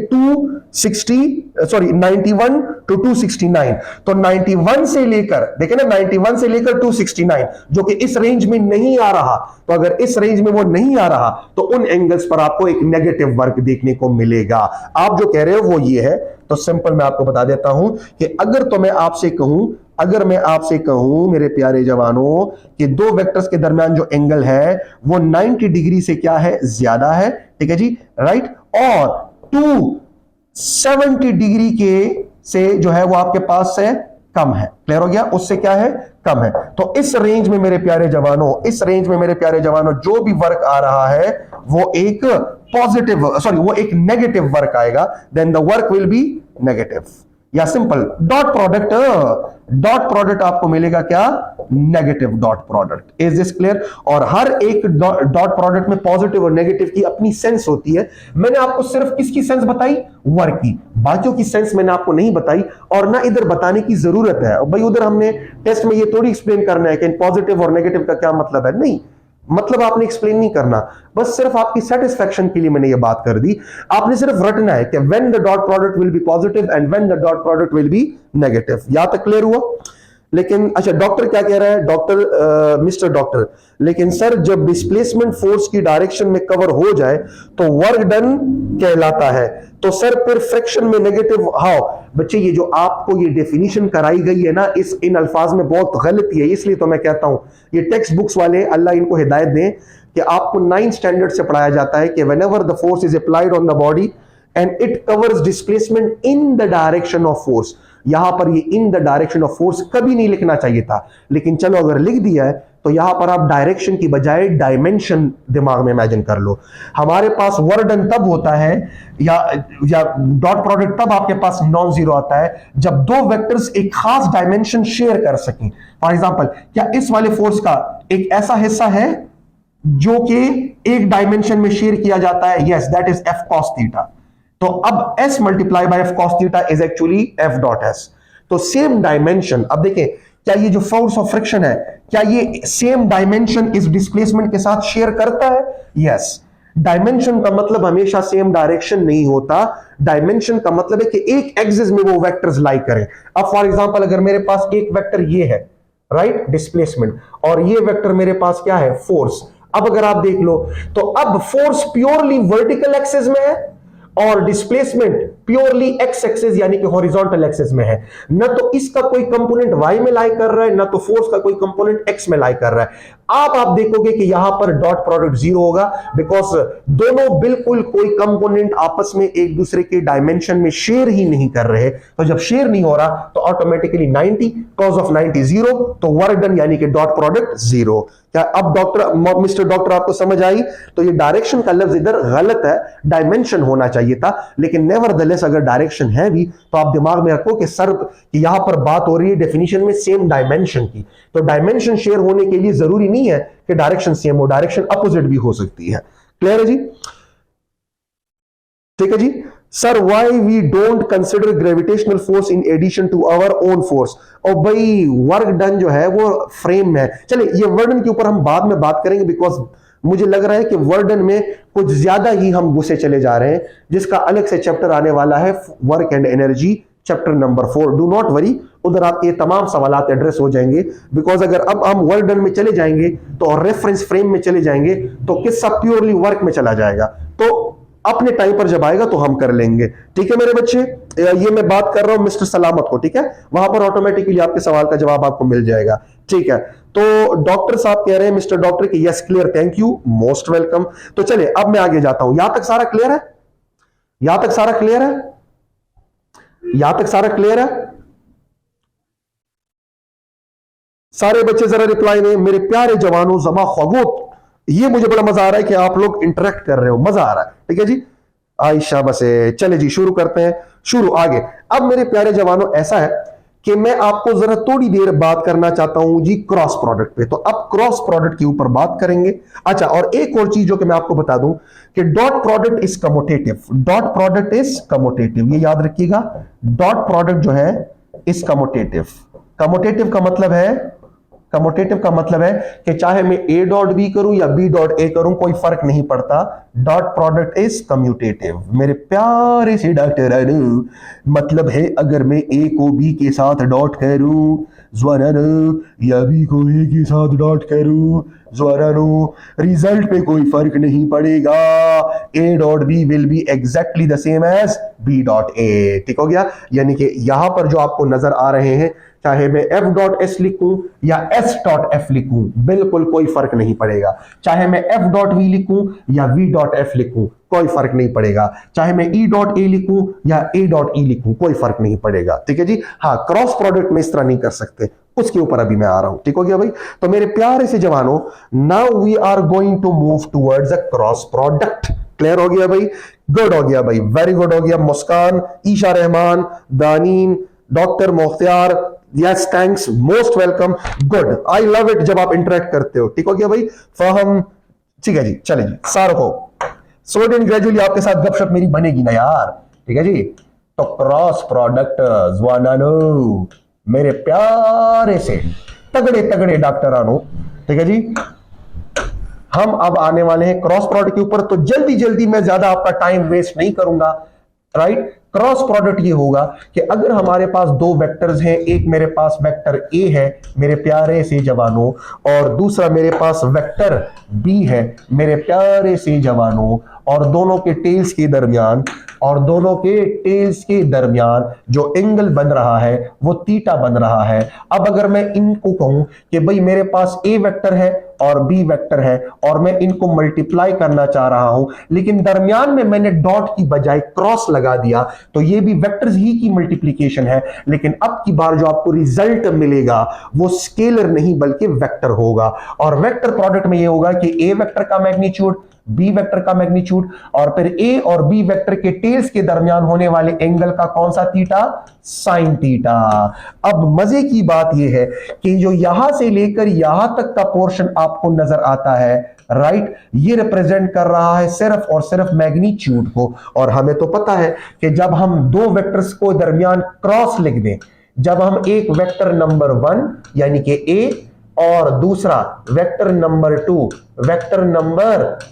91 to 269, तो 91 से लेकर देखें ना, 91 से लेकर 269 जो कि इस रेंज में नहीं आ रहा, तो अगर इस रेंज में वो नहीं आ रहा तो उन एंगल्स पर आपको एक नेगेटिव वर्क देखने को मिलेगा। आप जो कह रहे हो वो ये है। तो सिंपल मैं आपको बता देता हूं कि अगर मैं आपसे कहूं मेरे प्यारे जवानों कि दो वेक्टर्स के दरमियान जो एंगल है वो 90 डिग्री से क्या है? ज्यादा है। ठीक है जी, राइट। और 270 डिग्री के से जो है वो आपके पास से कम है। क्लियर हो गया? उससे क्या है? कम है। तो इस रेंज में मेरे प्यारे जवानों जो भी वर्क आ रहा है वो एक वो एक नेगेटिव वर्क आएगा। Then the work will be negative, या सिंपल डॉट प्रोडक्ट आपको मिलेगा क्या? Negative dot product. Is this clear? और हर एक डॉट प्रोडक्ट में पॉजिटिव और नेगेटिव की अपनी सेंस होती है। मैंने आपको सिर्फ किसकी सेंस बताई? वर्क की। बाकियों की सेंस मैंने आपको नहीं बताई और ना इधर बताने की जरूरत है भाई। उधर हमने टेस्ट में ये थोड़ी एक्सप्लेन करना है कि पॉजिटिव और नेगेटिव का क्या मतलब है, नहीं, मतलब आपने एक्सप्लेन नहीं करना, बस सिर्फ आपकी सेटिस्फैक्शन के लिए मैंने ये बात कर दी। आपने सिर्फ रटना है कि when the dot product will B positive and when the dot product will be negative. यहां तक क्लियर हुआ? लेकिन अच्छा, डॉक्टर क्या कह रहा है? मिस्टर डॉक्टर, लेकिन सर जब डिस्प्लेसमेंट फोर्स की डायरेक्शन में कवर हो जाए तो वर्क डन कहलाता है, तो सर फिर फ्रिक्शन में नेगेटिव हाउ? बच्चे ये जो आपको ये डेफिनेशन कराई गई है ना, इन अल्फाज में बहुत गलती है। इसलिए तो मैं कहता हूं ये टेक्स्ट बुक्स वाले अल्लाह इनको हिदायत दें कि आपको 9th स्टैंडर्ड से पढ़ाया जाता है कि whenever the force is applied on the body and it covers displacement in the direction of force. यहां पर ये इन द डायरेक्शन ऑफ फोर्स कभी नहीं लिखना चाहिए था, लेकिन चलो अगर लिख दिया है तो यहां पर आप डायरेक्शन की बजाय डायमेंशन दिमाग में इमेजिन कर लो। हमारे पास वर्क डन तब होता है या डॉट प्रोडक्ट तब आपके पास नॉन जीरो आता है जब दो वेक्टर्स एक खास डायमेंशन शेयर कर सकें। फॉर एग्जांपल, क्या इस वाले फोर्स का एक ऐसा हिस्सा है जो कि एक डायमेंशन में शेयर किया जाता है? Yes, that is F cos theta. तो अब s multiply by F cos theta is actually F dot S. तो सेम डायमेंशन, अब देखें क्या ये जो फोर्स ऑफ फ्रिक्शन है क्या ये सेम डायमेंशन इस डिस्प्लेसमेंट के साथ शेयर करता है? यस। डायमेंशन का मतलब हमेशा सेम डायरेक्शन नहीं होता। डायमेंशन का मतलब है कि एक एक्सिस में वो वेक्टर्स लाई करें। अब फॉर एग्जांपल अगर मेरे पास एक वेक्टर ये है, राइट, डिस्प्लेसमेंट, और ये वेक्टर मेरे पास क्या है? फोर्स। अब अगर आप देख लो तो अब फोर्स प्योरली वर्टिकल एक्सिस में है और डिस्प्लेसमेंट प्योरली एक्स एक्सिस यानी कि हॉरिजॉन्टल एक्सिस में है। न तो इसका कोई कंपोनेंट वाई में लाई कर रहा है, न तो फोर्स का कोई कंपोनेंट एक्स में लाई कर रहा है। आप देखोगे कि यहां पर डॉट प्रोडक्ट जीरो होगा बिकॉज दोनों बिल्कुल कोई कंपोनेंट आपस में एक दूसरे के डायमेंशन में शेयर ही नहीं कर रहे। तो जब शेयर नहीं हो रहा तो ऑटोमेटिकली 90 कॉज ऑफ 90 जीरो, तो वर्क डन यानी कि डॉट प्रोडक्ट जीरो। क्या अब मिस्टर डॉक्टर आपको समझ आई? तो ये डायरेक्शन का लफ्ज इधर गलत है, डायमेंशन होना चाहिए था। लेकिन नेवरदलेस अगर डायरेक्शन है भी तो आप दिमाग में रखो कि सर कि यहां पर बात हो रही है डेफिनेशन में सेम डायमेंशन की। तो डायमेंशन शेयर होने के लिए जरूरी नहीं है कि डायरेक्शन सेम हो, डायरेक्शन अपोजिट भी हो सकती है। क्लियर है जी? ठीक है जी। Sir why we don't consider gravitational force in addition to our own force? और भाई वर्क डन जो है वो फ्रेम में है। चलिए ये वर्क डन के ऊपर हम बाद में बात करेंगे बिकॉज मुझे लग रहा है कि वर्क डन में कुछ ज्यादा ही हम घुसे चले जा रहे हैं, जिसका अलग से चैप्टर आने वाला है, work and energy, chapter number 4। Do not worry, उधर आपके तमाम सवाल एड्रेस हो जाएंगे। बिकॉज अगर अब हम वर्क डन में चले जाएंगे तो रेफरेंस फ्रेम में चले जाएंगे तो किस्सा प्योरली वर्क में चला जाएगा। तो अपने टाइम पर जब आएगा तो हम कर लेंगे। ठीक है मेरे बच्चे, ये मैं बात कर रहा हूं मिस्टर सलामत को, ठीक है? वहां पर ऑटोमेटिकली आपके सवाल का जवाब आपको मिल जाएगा। ठीक है, तो डॉक्टर साहब कह रहे हैं मिस्टर डॉक्टर कि yes clear, thank you, most welcome. तो चलिए अब मैं आगे जाता हूं। यहां तक सारा क्लियर है? यहां तक सारा क्लियर है? यहां तक सारा क्लियर है? सारे बच्चे जरा रिप्लाई दें। मेरे प्यारे जवानों, जमा ख्वागोत, ये मुझे बड़ा मजा आ रहा है कि आप लोग इंटरेक्ट कर रहे हो, मजा आ रहा है। ठीक है जी, आयशा बसे, चले जी शुरू करते हैं, शुरू आगे। अब मेरे प्यारे जवानों ऐसा है कि मैं आपको जरा थोड़ी देर बात करना चाहता हूं जी क्रॉस प्रोडक्ट पे। तो अब क्रॉस प्रोडक्ट के ऊपर बात करेंगे। अच्छा, और एक और चीज जो कि मैं आपको बता दूं कि dot product is commutative. Dot product is commutative, ये याद रखिएगा। डॉट प्रोडक्ट जो है इज कमोटेटिव। कमोटेटिव का मतलब है, कमोटेटिव का मतलब है कि चाहे मैं ए डॉट बी करूं या बी डॉट ए करूं कोई फर्क नहीं पड़ता। Dot product is commutative. मेरे प्यारे से डॉक्टर, मतलब है अगर मैं ए को बी के साथ डॉट करूं या बी को ए के साथ डॉट करूं रिजल्ट पे कोई फर्क नहीं पड़ेगा। A dot B will be exactly the same as B dot A. ठीक हो गया? यानी कि यहां पर जो आपको नजर आ रहे हैं, चाहे मैं एफ डॉट एस लिखूं या एस डॉट एफ लिखूं, बिल्कुल कोई फर्क नहीं पड़ेगा। चाहे मैं एफ डॉट वी लिखूं या वी डॉट एफ लिखूं, कोई फर्क नहीं पड़ेगा। चाहे मैं ई डॉट ए लिखूं या ए डॉट ई लिखूं, कोई फर्क नहीं पड़ेगा। ठीक है जी? हाँ, क्रॉस प्रोडक्ट में इस तरह नहीं कर सकते, उसके ऊपर अभी मैं आ रहा हूं। ठीक हो गया भाई? तो मेरे प्यारे से जवानों, now we are going to move towards a cross product. Clear हो गया भाई? गुड हो गया भाई, वेरी गुड हो गया। Muskan, Isha Rehman, Danin, doctor Mukhtiar, yes thanks, most welcome, good, I love it जब आप इंटरेक्ट करते हो। ठीक हो गया भाई? फहम, ठीक है जी, चले जी, सारो हो स्लोली एंड ग्रेजुअली आपके साथ गपशप मेरी बनेगी ना यार। ठीक है जी? तो क्रॉस प्रोडक्ट जवानानो, मेरे प्यारे से तगड़े तगड़े डॉक्टरानो, ठीक है जी, हम अब आने वाले हैं क्रॉस प्रोडक्ट के ऊपर। तो जल्दी जल्दी, मैं ज्यादा आपका टाइम वेस्ट नहीं करूंगा। राइट? क्रॉस प्रोडक्ट ये होगा कि अगर हमारे पास दो वेक्टर्स हैं, एक मेरे पास वेक्टर ए है मेरे प्यारे से जवानों, और दूसरा मेरे पास वेक्टर बी है मेरे प्यारे से जवानों, और दोनों के टेल्स के दरमियान जो एंगल बन रहा है वो थीटा बन रहा है। अब अगर मैं इनको कहूं कि भाई मेरे पास ए वेक्टर है और बी वेक्टर है और मैं इनको मल्टीप्लाई करना चाह रहा हूं, लेकिन दरमियान में मैंने डॉट की बजाय क्रॉस लगा दिया, तो ये भी वेक्टर्स ही की मल्टीप्लिकेशन है, लेकिन अब की बार जो आपको रिजल्ट मिलेगा वो स्केलर नहीं बल्कि वेक्टर होगा। और वेक्टर प्रोडक्ट में ये होगा कि ए वेक्टर का मैग्नीट्यूड, बी वेक्टर का मैग्नीट्यूड और फिर ए और बी वेक्टर के टेल्स के दरमियान होने वाले एंगल का कौन सा थीटा, साइन थीटा। अब मजे की बात यह है कि जो यहां से लेकर यहां तक का पोर्शन आपको नजर आता है, राइट, ये रिप्रेजेंट कर रहा है सिर्फ और सिर्फ मैग्नीट्यूड को। और हमें तो पता है कि जब हम दो वेक्टर्स को दरमियान क्रॉस लिख दें, जब हम एक वेक्टर नंबर 1 यानी कि ए और दूसरा वेक्टर नंबर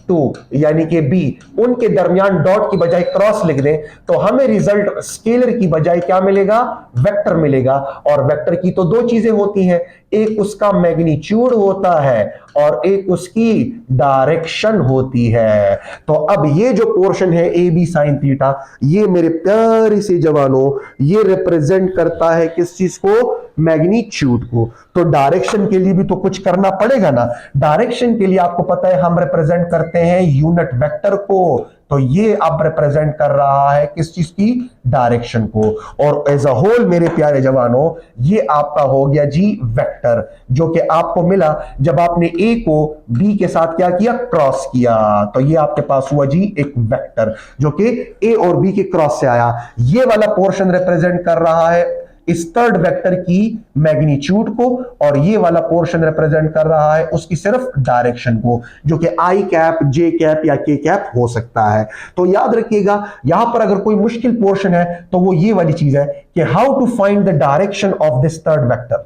2 यानी कि बी, उनके दरमियान डॉट की बजाय क्रॉस लिख दें, तो हमें रिजल्ट स्केलर की बजाय क्या मिलेगा, वेक्टर मिलेगा। और वेक्टर की तो दो चीजें होती हैं, एक उसका मैग्नीट्यूड होता है और एक उसकी डायरेक्शन होती है। तो अब ये जो पोर्शन है ए बी साइन थीटा, ये मेरे प्यारे से जवानों ये रिप्रेजेंट करता है किस चीज को, मैग्नीट्यूड को। तो डायरेक्शन के लिए भी तो कुछ करना पड़ेगा ना। डायरेक्शन के लिए आपको पता है हम रिप्रेजेंट करते हैं यूनिट वेक्टर को, तो ये अब रिप्रेजेंट कर रहा है किस चीज की, डायरेक्शन को। और एज अ होल मेरे प्यारे जवानों ये आपका हो गया जी वेक्टर, जो कि आपको मिला जब आपने ए को बी के साथ क्या किया, क्रॉस किया। तो ये आपके पास हुआ जी एक वेक्टर जो कि ए और बी के क्रॉस से आया। ये वाला पोर्शन रिप्रेजेंट कर रहा है इस थर्ड वेक्टर की मैग्नीट्यूड को, और ये वाला पोर्शन रिप्रेजेंट कर रहा है उसकी सिर्फ डायरेक्शन को, जो कि आई कैप, जे कैप या के कैप हो सकता है। तो याद रखिएगा यहां पर अगर कोई मुश्किल पोर्शन है तो वो ये वाली चीज है कि how to find the direction of this third vector,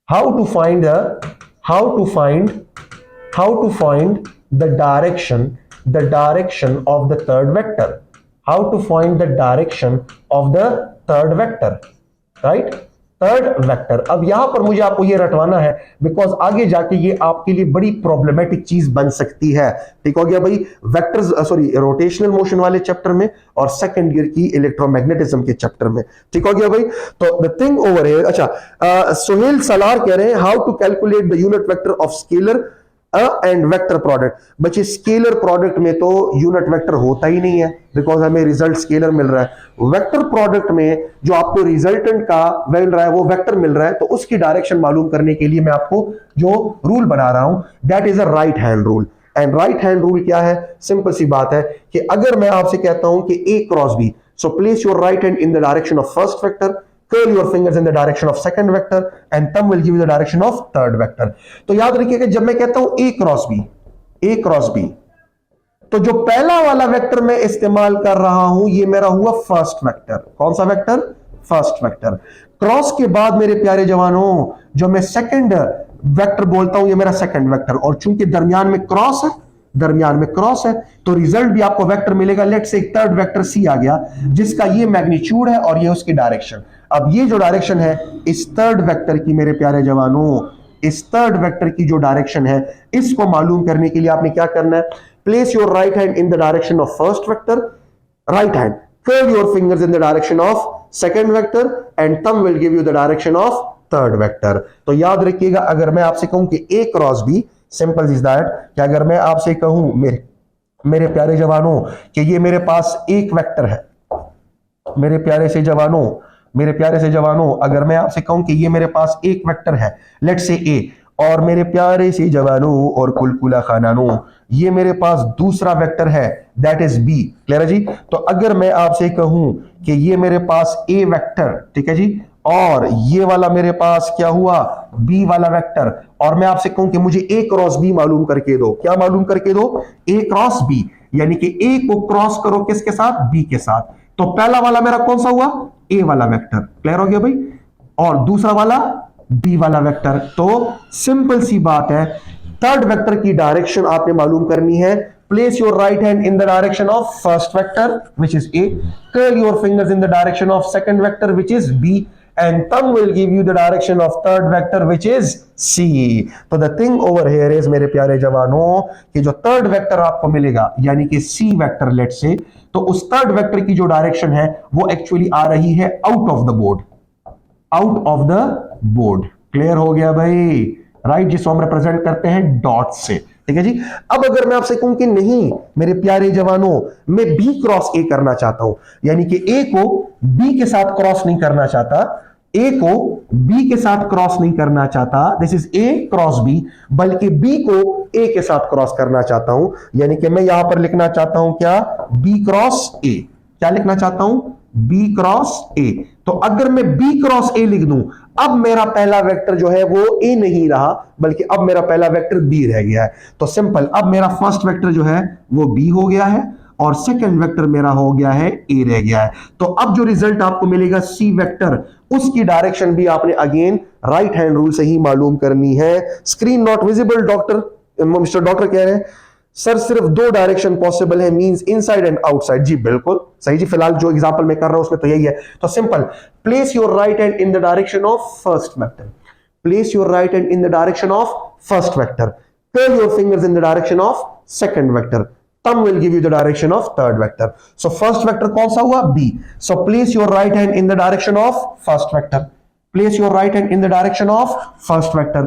how to find the direction of the third vector, how to find the direction of the third vector, right, third vector. अब यहां पर मुझे आपको ये रटवाना है बिकॉज आगे जाके ये आपके लिए बड़ी प्रॉब्लमेटिक चीज बन सकती है। ठीक हो गया भाई, वेक्टर्स सॉरी रोटेशनल मोशन वाले चैप्टर में और सेकंड ईयर की इलेक्ट्रोमैग्नेटिज्म के चैप्टर में। ठीक हो गया भाई। तो द थिंग ओवर हियर, अच्छा सोहेल सलार कह रहे हैं how to calculate the unit vector of scalar and vector product. बच्चे स्केलर प्रोडक्ट में तो यूनिट वेक्टर होता ही नहीं है बिकॉज हमें रिजल्ट स्केलर मिल रहा है। वेक्टर प्रोडक्ट में जो आपको रिजल्टेंट का मिल रहा है वो वेक्टर मिल रहा है, तो उसकी डायरेक्शन मालूम करने के लिए मैं आपको जो रूल बना रहा हूं that is a right hand rule. And right hand rule क्या है, सिंपल सी बात है कि अगर मैं आपसे कहता हूं कि A cross B, so place your right hand in the direction of first vector, curl your fingers in the direction of second vector and thumb will give you the direction of third vector। तो याद रखिएगा जब मैं कहता हूं a cross b, तो जो पहला वाला वेक्टर मैं इस्तेमाल कर रहा हूं ये मेरा हुआ फर्स्ट वेक्टर। कौन सा वेक्टर, फर्स्ट वेक्टर। क्रॉस के बाद मेरे प्यारे जवानों जो मैं सेकंड वेक्टर बोलता हूं ये मेरा सेकंड वेक्टर, और चूंकि दरमियान में क्रॉस है तो रिजल्ट भी आपको वेक्टर मिलेगा। लेट से एक थर्ड वेक्टर सी आ गया जिसका ये मैग्नीट्यूड है और ये उसकी डायरेक्शन। अब ये जो डायरेक्शन है इस थर्ड वेक्टर की मेरे प्यारे जवानों, इस थर्ड वेक्टर की जो डायरेक्शन है इसको मालूम करने के लिए आपने क्या करना है, place your right hand in the direction of first vector, right hand curl your fingers in the direction of second vector and thumb will give you the direction of third vector। तो याद रखिएगा अगर मैं आपसे कहूं कि a cross b, simple is that कि अगर मैं आपसे कहूं मेरे प्यारे जवानों कि ये मेरे पास एक वेक्टर है, मेरे प्यारे से जवानों अगर मैं आपसे कहूं कि ये मेरे पास एक वेक्टर है लेट से a, और मेरे प्यारे से जवानों और कुलकुला खानानों ये मेरे पास दूसरा वेक्टर है दैट इज b। क्लियर है जी। तो अगर मैं आपसे कहूं कि ये मेरे पास a वेक्टर, ठीक है जी, और ये वाला मेरे पास क्या हुआ b वाला वेक्टर, और मैं आपसे कहूं कि मुझे a क्रॉस b मालूम करके दो, क्या मालूम करके दो, a क्रॉस b, यानी कि a को क्रॉस करो किसके साथ, b के साथ। तो पहला वाला मेरा कौन सा हुआ, a वाला वेक्टर। क्लियर हो गया भाई। और दूसरा वाला b वाला वेक्टर। तो सिंपल सी बात है, थर्ड वेक्टर की डायरेक्शन आपने मालूम करनी है। Place your right hand in the direction of first vector which is a, curl your fingers in the direction of second vector which is b and thumb will give you the direction of third vector which is c। तो the thing over here is मेरे प्यारे जवानों कि जो third vector आपको मिलेगा यानी कि c वेक्टर लेट से, तो उस थर्ड वेक्टर की जो डायरेक्शन है वो एक्चुअली आ रही है out of the board. Clear हो गया भाई, राइट, जिसको हम रिप्रेजेंट करते हैं डॉट से। ठीक है जी। अब अगर मैं आपसे कहूं कि नहीं मेरे प्यारे जवानों, मैं बी क्रॉस ए करना चाहता हूं, यानी कि ए को बी के साथ क्रॉस नहीं करना चाहता, ए को बी के साथ क्रॉस नहीं करना चाहता, this is A cross B, बल्कि बी को ए के साथ क्रॉस करना चाहता हूं, यानी कि मैं यहां पर लिखना चाहता हूं क्या, बी क्रॉस ए। क्या लिखना चाहता हूं, बी क्रॉस ए। तो अगर मैं बी क्रॉस ए लिख दूं, अब मेरा पहला वेक्टर जो है वो ए नहीं रहा, बल्कि अब मेरा पहला वेक्टर बी रह गया है। तो सिंपल, अब मेरा फर्स्ट वेक्टर जो है वो बी हो गया है और सेकंड वेक्टर मेरा हो गया है ए रह गया है। तो अब जो रिजल्ट आपको मिलेगा सी वेक्टर, उसकी डायरेक्शन भी आपने अगेन राइट हैंड रूल से ही मालूम करनी है। Screen not visible doctor, mister doctor कह रहे हैं सर सिर्फ दो डायरेक्शन पॉसिबल है, मींस इनसाइड एंड आउटसाइड। जी बिल्कुल सही जी, फिलहाल जो एग्जांपल मैं कर रहा हूं उसमें तो यही है। तो simple, place your right hand in the direction of first vector, place your right hand in the direction of first vector, curl your fingers in the direction of second vector, thumb will give you the direction of third vector. So first vector कौन सा हुआ, b, so place your right hand in the direction of first vector, place your right hand in the direction of first vector,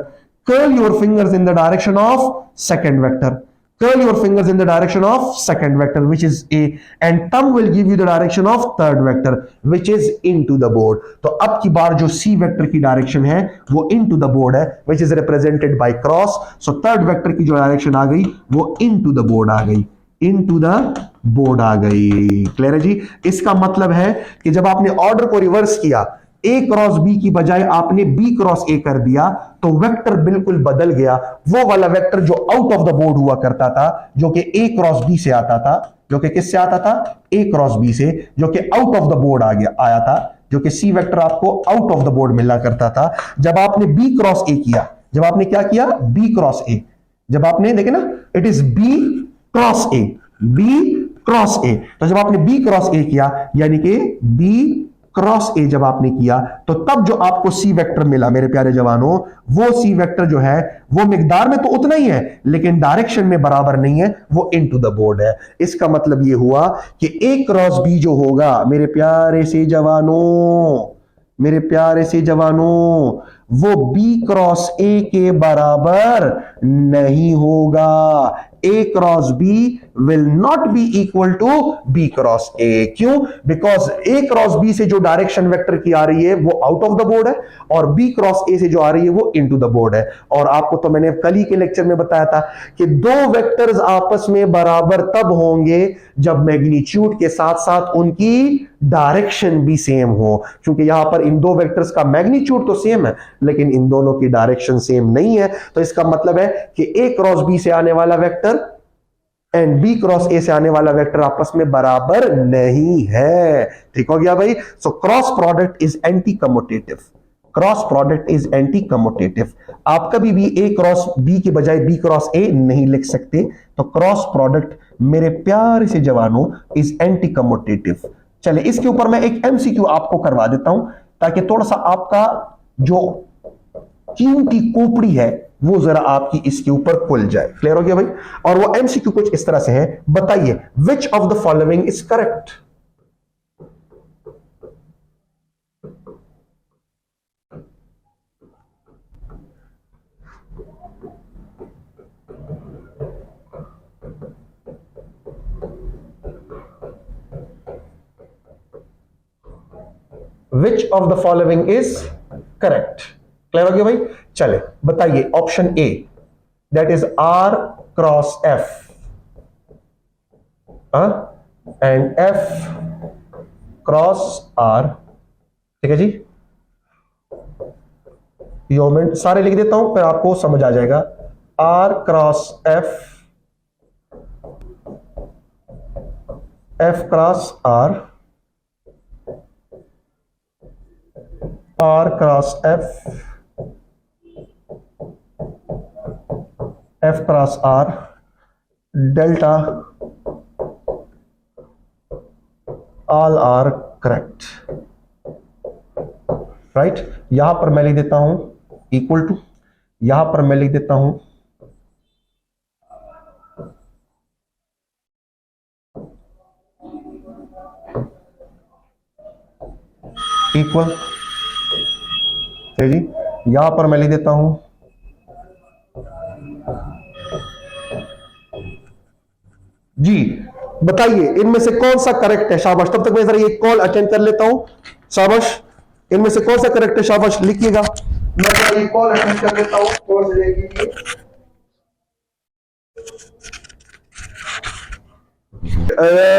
curl your fingers in the direction of second vector, curl your fingers in the direction of second vector which is a, and thumb will give you the direction of third vector which is into the board. तो अब की बार जो c vector की direction है वो into the board है, which is represented by cross. so third vector की जो डायरेक्शन आ गई वो into the board आ गई, into the board आ गई। क्लियर है जी। इसका मतलब है कि जब आपने ऑर्डर को रिवर्स किया, ए क्रॉस बी की बजाय आपने बी क्रॉस ए कर दिया, तो वेक्टर बिल्कुल बदल गया। वो वाला वेक्टर जो आउट ऑफ द बोर्ड हुआ करता था, जो कि ए क्रॉस बी से आता था, जो कि किससे आता था, ए क्रॉस बी से, जो कि आउट ऑफ द बोर्ड आ गया आया था, जो कि सी वेक्टर आपको आउट ऑफ द बोर्ड मिला करता था। जब आपने बी क्रॉस ए किया, जब आपने क्या किया, बी क्रॉस ए, जब आपने देखे ना, it is B cross A, B cross A, तो जब आपने बी क्रॉस ए किया, यानी कि बी क्रॉस ए जब आपने किया, तो तब जो आपको सी वेक्टर मिला मेरे प्यारे जवानों, वो सी वेक्टर जो है वो मिकदार में तो उतना ही है, लेकिन डायरेक्शन में बराबर नहीं है, वो इनटू द बोर्ड है। इसका मतलब ये हुआ कि ए क्रॉस बी जो होगा मेरे प्यारे से जवानों, मेरे प्यारे से जवानों, वो बी क्रॉस ए के बराबर नहीं होगा। A cross B will not be equal to B cross A. क्यों? बिकॉज ए क्रॉस बी से जो डायरेक्शन वेक्टर की आ रही है वो आउट ऑफ द बोर्ड है, और बी क्रॉस ए से जो आ रही है वो इनटू द बोर्ड है। और आपको तो मैंने कल ही के लेक्चर में बताया था कि दो वेक्टर्स आपस में बराबर तब होंगे जब मैग्नीट्यूड के साथ साथ उनकी डायरेक्शन भी सेम हो। क्योंकि यहां पर इन दो वेक्टर्स का मैग्नीट्यूड तो सेम है, लेकिन इन दोनों की डायरेक्शन सेम नहीं है। तो इसका मतलब है कि ए क्रॉस बी से आने वाला vector and B cross A से आने वाला वेक्टर आपस में बराबर नहीं है। ठीक हो गया भाई। So cross product is anti commutative, cross product is anti commutative. आप कभी भी ए क्रॉस बी के बजाय बी क्रॉस ए नहीं लिख सकते। तो क्रॉस प्रोडक्ट मेरे प्यारे से जवानों इज एंटी कम्यूटेटिव। चले इसके ऊपर मैं एक एमसीक्यू आपको करवा देता हूं, ताकि थोड़ा सा आपका जो कीमती खोपड़ी है वो जरा आपकी इसके ऊपर खुल जाए। क्लियर हो गया भाई। और वो एमसीक्यू कुछ इस तरह से है, बताइए which of the following is correct. Which of the following is correct? Clear हो गया भाई। चले बताइए option A, that is R cross F and F cross R. ठीक है जी, यो मैं सारे लिख देता हूं फिर आपको समझ आ जाएगा। R cross F, F cross R, R cross F, F cross R, delta all are correct. Right, यहां पर मैं लिख देता हूं इक्वल टू, यहां पर मैं लिख देता हूं इक्वल। जी, यहां पर मैं लिख देता हूं जी बताइए इनमें से कौन सा करेक्ट है। शाबाश, तब तक मैं जरा ये कॉल अटेंड कर लेता हूं। शाबाश, इनमें से कौन सा करेक्ट है, शाबाश लिखिएगा। मैं जरा ये कॉल अटेंड कर लेता हूं, कौन सी रहेगी।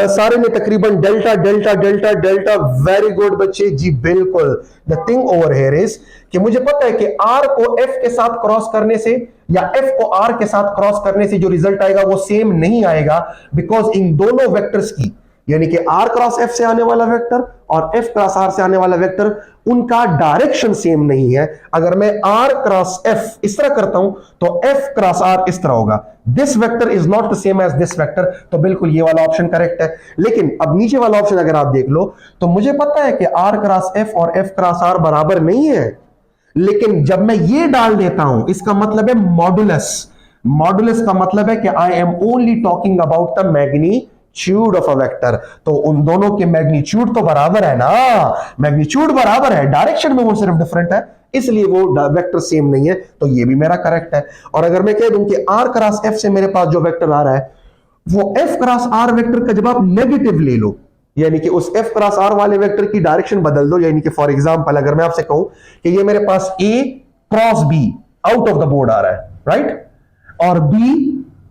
सारे ने तकरीबन delta delta delta delta, very good बच्चे जी बिल्कुल। The thing over here is कि मुझे पता है कि आर को एफ के साथ क्रॉस करने से या एफ को आर के साथ क्रॉस करने से जो रिजल्ट आएगा वो सेम नहीं आएगा, बिकॉज इन दोनों वेक्टर्स की, यानी कि आर क्रॉस एफ से आने वाला वेक्टर और एफ क्रॉस आर से आने वाला वेक्टर, उनका डायरेक्शन सेम नहीं है। अगर मैं आर क्रॉस एफ इस तरह करता हूं तो एफ क्रॉस आर इस तरह होगा। This vector is not the same as this vector, तो बिल्कुल ये वाला ऑप्शन करेक्ट है। लेकिन अब नीचे वाला ऑप्शन अगर आप देख लो तो मुझे पता है कि आर क्रॉस एफ और एफ क्रॉस आर बराबर नहीं है, लेकिन जब मैं ये डाल देता हूं इसका मतलब है मॉडुलस। मॉडुलस का मतलब है कि I am only talking about the magnitude of a vector, तो उन दोनों के मैग्नीट्यूड तो बराबर है ना, मैग्नीट्यूड बराबर है, डायरेक्शन में वो सिर्फ डिफरेंट है, इसलिए वो वेक्टर सेम नहीं है, तो ये भी मेरा करेक्ट है। और अगर मैं कह दूं कि आर क्रॉस एफ से मेरे पास जो वेक्टर आ रहा है वो एफ क्रॉस आर वेक्टर का जब आप नेगेटिव ले लो, यानी कि उस एफ क्रॉस आर वाले वेक्टर की डायरेक्शन बदल दो, यानी कि फॉर एग्जांपल अगर मैं आपसे कहूं कि ये मेरे पास A cross B out of the board आ रहा है, राइट, और B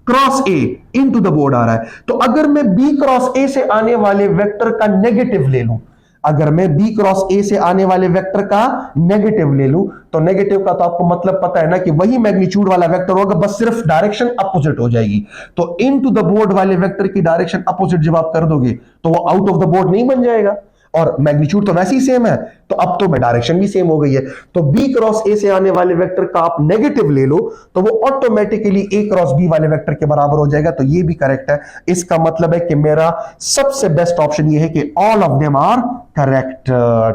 cross A into the board आ रहा है, तो अगर मैं बी क्रॉस ए से आने वाले वेक्टर का नेगेटिव ले लूं, अगर मैं b क्रॉस a से आने वाले वेक्टर का नेगेटिव ले लूं, तो नेगेटिव का तो आपको मतलब पता है ना कि वही मैग्नीट्यूड वाला वेक्टर होगा, बस सिर्फ डायरेक्शन अपोजिट हो जाएगी। तो इनटू द बोर्ड वाले वेक्टर की डायरेक्शन अपोजिट जब आप कर दोगे तो वो आउट ऑफ द बोर्ड नहीं बन जाएगा, और मैग्नीट्यूड तो वैसे ही सेम है, तो अब तो डायरेक्शन भी सेम हो गई है। तो b क्रॉस a से आने वाले वेक्टर का आप नेगेटिव ले लो तो वो ऑटोमेटिकली a क्रॉस b वाले वेक्टर के बराबर हो जाएगा, तो ये भी करेक्ट है। इसका मतलब है कि मेरा सबसे बेस्ट ऑप्शन ये है कि all of them are correct.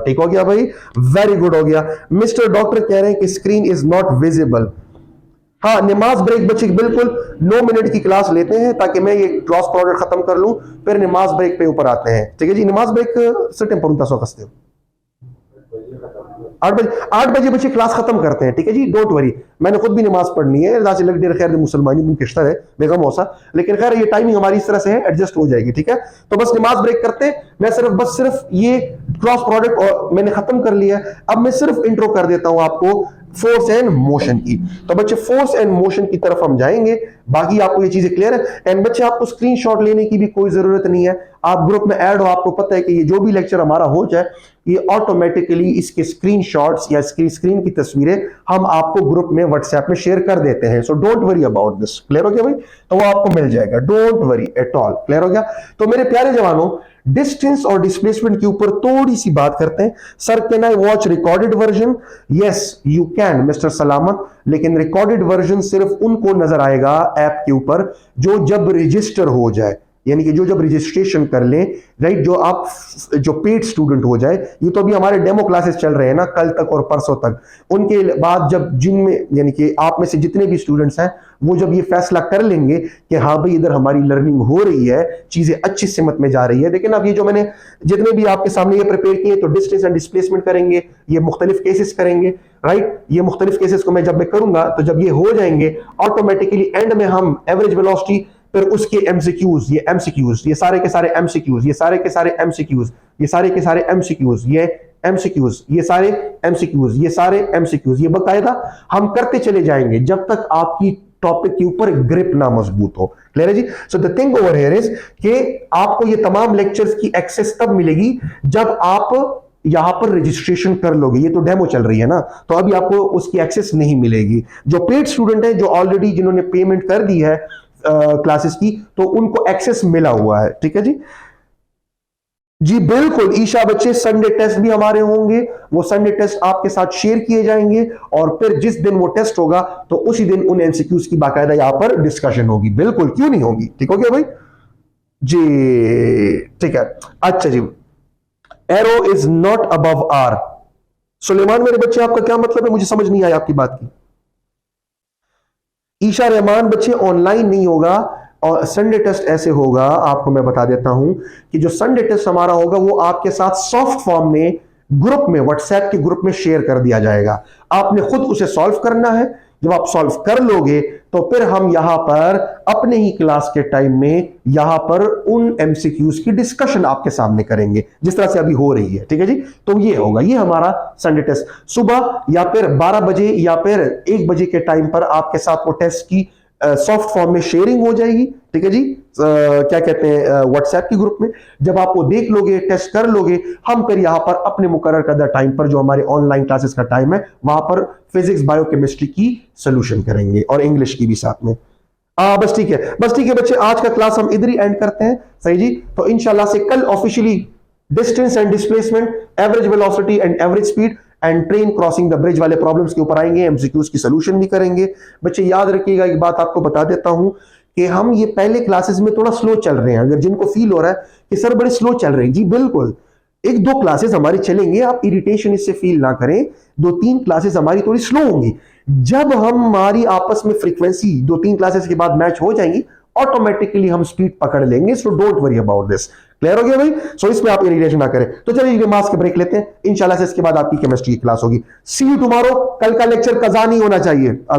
ठीक हो गया भाई, वेरी गुड हो गया। मिस्टर डॉक्टर कह रहे हैं कि स्क्रीन इज नॉट विजिबल। हाँ, नमाज ब्रेक बच्चे बिल्कुल 9 मिनट की क्लास लेते हैं ताकि मैं ये क्रॉस प्रोडक्ट खत्म कर लूं, फिर नमाज ब्रेक पे ऊपर आते हैं। ठीक है जी, नमाज ब्रेक से टेम्पर उनका सो 8 बजे बच्चे क्लास खत्म करते हैं। ठीक है जी, डोंट वरी, मैंने खुद भी नमाज पढ़नी है, लग देर खैर मुसलमानी किश्तर है बेगम मौसा, लेकिन खैर ये टाइमिंग हमारी इस तरह से है, एडजस्ट हो जाएगी। ठीक है, तो बस नमाज ब्रेक करते हैं, मैं सिर्फ ये क्रॉस प्रोडक्ट और मैंने खत्म कर लिया। अब मैं सिर्फ इंट्रो कर देता हूं आपको फोर्स एंड मोशन की। तो बच्चे फोर्स एंड मोशन की तरफ हम जाएंगे, बाकी आपको ये चीजें क्लियर है। एंड बच्चे आपको स्क्रीनशॉट लेने की भी कोई जरूरत नहीं है, आप ग्रुप में ऐड हो, आपको पता है कि ये जो भी लेक्चर हमारा हो जाए ये ऑटोमेटिकली इसके स्क्रीनशॉट्स या स्क्रीन की तस्वीरें हम आपको ग्रुप में व्हाट्सएप में शेयर कर देते हैं। So don't worry about this. Clear हो गया भाई, तो वो आपको मिल जाएगा, don't worry at all. Clear हो गया। तो मेरे प्यारे जवानों, डिस्टेंस और डिस्प्लेसमेंट के ऊपर थोड़ी सी बात करते हैं। Sir can I watch recorded version? Yes you can mister सलामत, लेकिन रिकॉर्डेड वर्जन सिर्फ उनको नजर आएगा ऐप के ऊपर जो जब रजिस्टर हो जाए, यानी कि जो जब रजिस्ट्रेशन कर लें, राइट, जो पेड स्टूडेंट हो जाए। ये तो अभी हमारे डेमो क्लासेस चल रहे हैं ना, कल तक और परसों तक, उनके बाद जब जिनमें यानी कि आप में से जितने भी स्टूडेंट्स हैं वो जब ये फैसला कर लेंगे कि हाँ भाई इधर हमारी लर्निंग हो रही है, चीजें अच्छी सिमत में जा रही है। लेकिन अब ये जो मैंने जितने भी आपके सामने ये प्रिपेयर किए, तो डिस्टेंस एंड डिस्प्लेसमेंट करेंगे, ये मुख्तलिफ केसेस करेंगे, राइट, ये मुख्तलिफ केसेस को मैं जब मैं करूंगा तो जब ये हो जाएंगे ऑटोमेटिकली एंड में हम एवरेज वेलोसिटी, फिर उसके एमसीक्यूज, ये एमसीक्यूज, ये सारे के सारे एमसीक्यूज, ये सारे के सारे एमसीक्यूज, ये सारे के सारे एमसीक्यूज, ये एमसीक्यूज, ये सारे एमसीक्यूज, ये सारे एमसीक्यूज, ये बकायदा हम करते चले जाएंगे जब तक आपकी टॉपिक के ऊपर ग्रिप ना मजबूत हो। क्लियर है जी। So the thing over here is कि आपको ये तमाम लेक्चर्स की एक्सेस तब मिलेगी जब आप यहां पर रजिस्ट्रेशन कर लोगे। ये तो डेमो चल रही है ना, तो अभी आपको उसकी एक्सेस नहीं मिलेगी। जो पेड स्टूडेंट है, जो ऑलरेडी जिन्होंने पेमेंट कर दी है क्लासेस की, तो उनको एक्सेस मिला हुआ है। ठीक है जी, जी बिल्कुल ईशा बच्चे, संडे टेस्ट भी हमारे होंगे, वो संडे टेस्ट आपके साथ शेयर किए जाएंगे, और फिर जिस दिन वो टेस्ट होगा तो उसी दिन उन एमसीक्यूज की बाकायदा यहां पर डिस्कशन होगी। बिल्कुल, क्यों नहीं होगी। ठीक हो गया भाई जी, ठीक है। अच्छा जी, arrow is not above R. Suleman मेरे बच्चे, आपका क्या मतलब है? मुझे समझ नहीं आया आपकी बात की। ईशा रहमान बच्चे, ऑनलाइन नहीं होगा, और संडे टेस्ट ऐसे होगा, आपको मैं बता देता हूं कि जो संडे टेस्ट हमारा होगा वो आपके साथ सॉफ्ट फॉर्म में ग्रुप में, व्हाट्सएप के ग्रुप में शेयर कर दिया जाएगा। आपने खुद उसे सॉल्व करना है, जब आप सॉल्व कर लोगे तो फिर हम यहां पर अपने ही क्लास के टाइम में यहां पर उन एमसीक्यूज की डिस्कशन आपके सामने करेंगे जिस तरह से अभी हो रही है। ठीक है जी, तो ये होगा, ये हमारा संडे टेस्ट सुबह या फिर 12 बजे या फिर 1 बजे के टाइम पर आपके साथ वो टेस्ट की सॉफ्ट फॉर्म में शेयरिंग हो जाएगी। ठीक है जी, क्या कहते हैं, व्हाट्सएप की ग्रुप में। जब आप वो देख लोगे, टेस्ट कर लोगे, हम फिर यहां पर अपने मुकर्रर करदा टाइम पर जो हमारे ऑनलाइन क्लासेस का टाइम है वहां पर फिजिक्स बायोकेमिस्ट्री की सोल्यूशन करेंगे और इंग्लिश की भी साथ में। बस ठीक है, बस ठीक है बच्चे, आज का क्लास हम इधर ही एंड करते हैं। सही जी, तो इंशाल्लाह से कल officially distance and displacement, average velocity and average speed and train crossing the bridge वाले प्रॉब्लम्स के ऊपर आएंगे, एमसीक्यूज की सोल्यूशन भी करेंगे। बच्चे याद रखिएगा, एक बात आपको बता देता हूं कि हम ये पहले क्लासेस में थोड़ा स्लो चल रहे हैं। अगर जिनको फील हो रहा है कि सर बड़े स्लो चल रहे हैं, जी बिल्कुल, 1-2 क्लासेस हमारी चलेंगे, आप इरिटेशन इससे फील ना करें। 2-3 क्लासेस हमारी थोड़ी स्लो होंगी। जब हमारी आपस में फ्रीक्वेंसी 2-3 क्लासेस के बाद मैच हो जाएंगी, ऑटोमेटिकली हम स्पीड पकड़ लेंगे। So don't worry about this. Clear हो गया भाई? सो इसमें आप इरिटेशन ना करें। तो चलिए मास के ब्रेक लेते हैं, इंशाल्लाह से इसके बाद आपकी केमिस्ट्री की क्लास होगी। सी यू टुमारो। कल का लेक्चर कज़ा नहीं होना चाहिए।